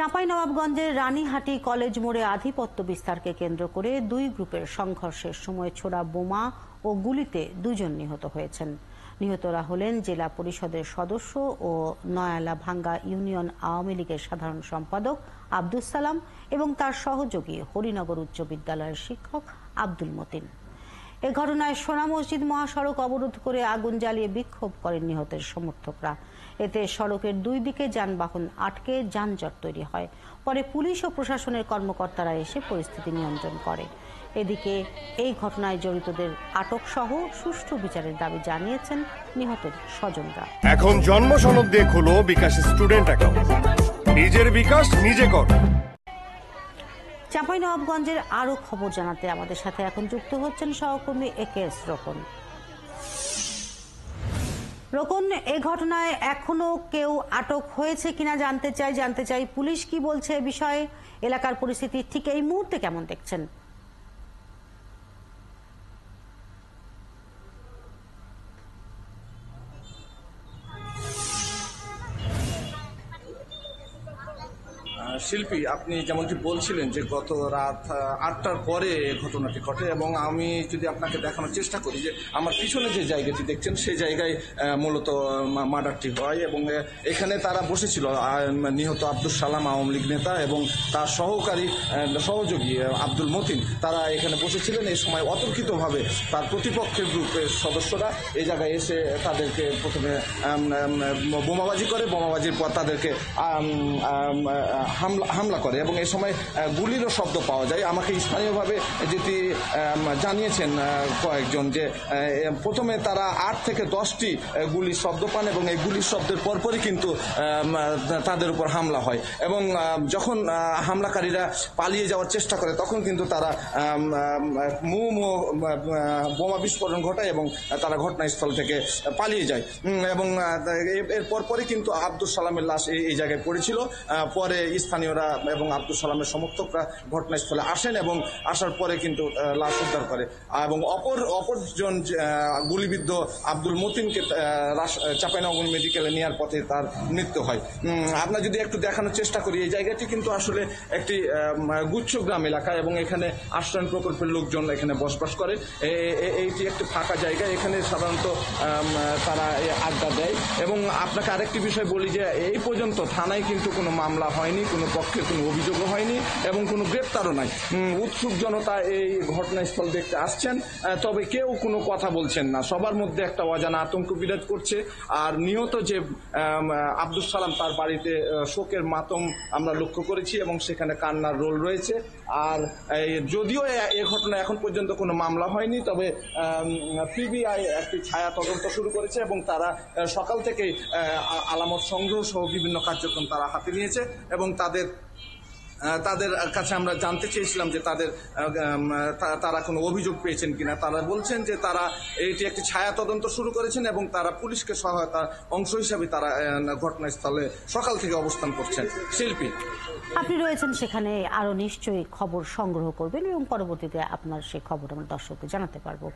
চাঁপাইনবাবগঞ্জের রানীহাটি কলেজ মোড়ে আধিপত্য বিস্তারকে কেন্দ্র করে দুই গ্রুপের সংঘর্ষের সময় ছোড়া বোমা ও গুলিতে দুজন নিহত হয়েছেন। নিহতরা হলেন জেলা পরিষদের সদস্য ও নয়ালা ভাঙ্গা ইউনিয়ন আওয়ামী লীগের সাধারণ সম্পাদক আব্দুস সালাম এবং তার সহযোগী হরিনগর উচ্চ বিদ্যালয়ের শিক্ষক আব্দুল মতিন। এ ঘটনায় সোনা মসজিদ মহাসড়ক অবরোধ করে আগুন জ্বালিয়ে বিক্ষোভ করেন নিহতের সমর্থকরা। এতে সড়কের দুই দিকে যানবাহন আটকে যানজট তৈরি হয়। পরে পুলিশ ও প্রশাসনের কর্মকর্তারা এসে পরিস্থিতি নিয়ন্ত্রণ করে। এদিকে এই ঘটনায় জড়িতদের আটক সহ সুষ্ঠু বিচারের দাবি জানিয়েছেন নিহতের স্বজনরা। এখন জন্ম সনদ দিয়ে খোলো বিকাশ স্টুডেন্ট অ্যাকাউন্ট। নিজের বিকাশ নিজে কর। চাঁপাইনবাবগঞ্জের আরো খবর জানাতে আমাদের সাথে এখন যুক্ত হচ্ছেন সহকর্মী একেএস রোকন। রোকন, এই ঘটনায় এখনো কেউ আটক হয়েছে কিনা জানতে চাই পুলিশ কি বলছে এ বিষয়ে, এলাকার পরিস্থিতি ঠিক এই মুহূর্তে কেমন দেখছেন? শিল্পী, আপনি যেমনটি বলছিলেন যে গত রাত ৮টার পরে ঘটনাটি ঘটে এবং আমি যদি আপনাকে দেখানোর চেষ্টা করি যে আমার পিছনে যে জায়গাটি দেখছেন সেই জায়গায় মূলত মার্ডারটি হয় এবং এখানে তারা বসেছিল নিহত আব্দুস সালাম আওয়ামী লীগ নেতা এবং তার সহযোগী আব্দুল মতিন, তারা এখানে বসেছিলেন। এই সময় অতর্কিতভাবে তার প্রতিপক্ষের গ্রুপের সদস্যরা এই জায়গায় এসে তাদেরকে প্রথমে বোমাবাজি করে, বোমাবাজির পর তাদেরকে হামলা করে এবং এই সময় গুলিরও শব্দ পাওয়া যায়। আমাকে স্থানীয়ভাবে যেটি জানিয়েছেন কয়েকজন যে প্রথমে তারা ৮ থেকে 10টি গুলির শব্দ পান এবং এই গুলির শব্দের পরপরই কিন্তু তাদের উপর হামলা হয় এবং যখন হামলাকারীরা পালিয়ে যাওয়ার চেষ্টা করে তখন কিন্তু তারা বোমা বিস্ফোরণ ঘটায় এবং তারা ঘটনাস্থল থেকে পালিয়ে যায় এবং এর পরপরই কিন্তু আব্দুস সালামের লাশ এই জায়গায় পড়েছিল। পরে স্থানীয়রা এবং আব্দুল সালামের সমর্থকরা ঘটনাস্থলে আসেন এবং আসার পরে কিন্তু লাশ উদ্ধার করে এবং অপরজন গুলিবিদ্ধ আব্দুল মতিনকে চাঁপাইনবাবগঞ্জ মেডিকেলে নেওয়ার পথে তার মৃত্যু হয়। আমরা যদি একটু দেখানোর চেষ্টা করি, এই জায়গাটি কিন্তু আসলে একটি গুচ্ছগ্রাম এলাকা এবং এখানে আশ্রয়ণ প্রকল্পের লোকজন এখানে বসবাস করে। এইটি একটি ফাঁকা জায়গা, এখানে সাধারণত তারা আড্ডা দেয় এবং আপনাকে আরেকটি বিষয় বলি যে এই পর্যন্ত থানায় কিন্তু কোনো মামলা হয়নি, কোনো পক্ষের কোনো অভিযোগও হয়নি এবং কোনো গ্রেপ্তারও নাই। উৎসুক জনতা এই ঘটনাস্থল দেখতে আসছেন, তবে কেউ কোনো কথা বলছেন না। সবার মধ্যে একটা অজানা আতঙ্ক বিরাজ করছে। আর নিহত যে আব্দুস সালাম, তার বাড়িতে শোকের মাতম আমরা লক্ষ্য করেছি এবং সেখানে কান্নার রোল রয়েছে। আর যদিও এ ঘটনা এখন পর্যন্ত কোনো মামলা হয়নি, তবে পিবিআই একটি ছায়া তদন্ত শুরু করেছে এবং তারা সকাল থেকেই আলামত সংগ্রহ সহ বিভিন্ন কার্যক্রম তারা হাতে নিয়েছে এবং তাদের কাছে আমরা জানতে চেয়েছিলাম যে তারা কোনো অভিযোগ পেয়েছেন কিনা। তারা বলছেন যে তারা এটি একটি ছায়া তদন্ত শুরু করেছেন এবং তারা পুলিশকে সহায়তার অংশ হিসাবে তারা ঘটনাস্থলে সকাল থেকে অবস্থান করছেন। শিল্পী, আপনি রয়েছেন সেখানে, আরো নিশ্চয়ই খবর সংগ্রহ করবেন এবং পরবর্তীতে আপনার সেই খবর আমরা দর্শককে জানাতে পারবো।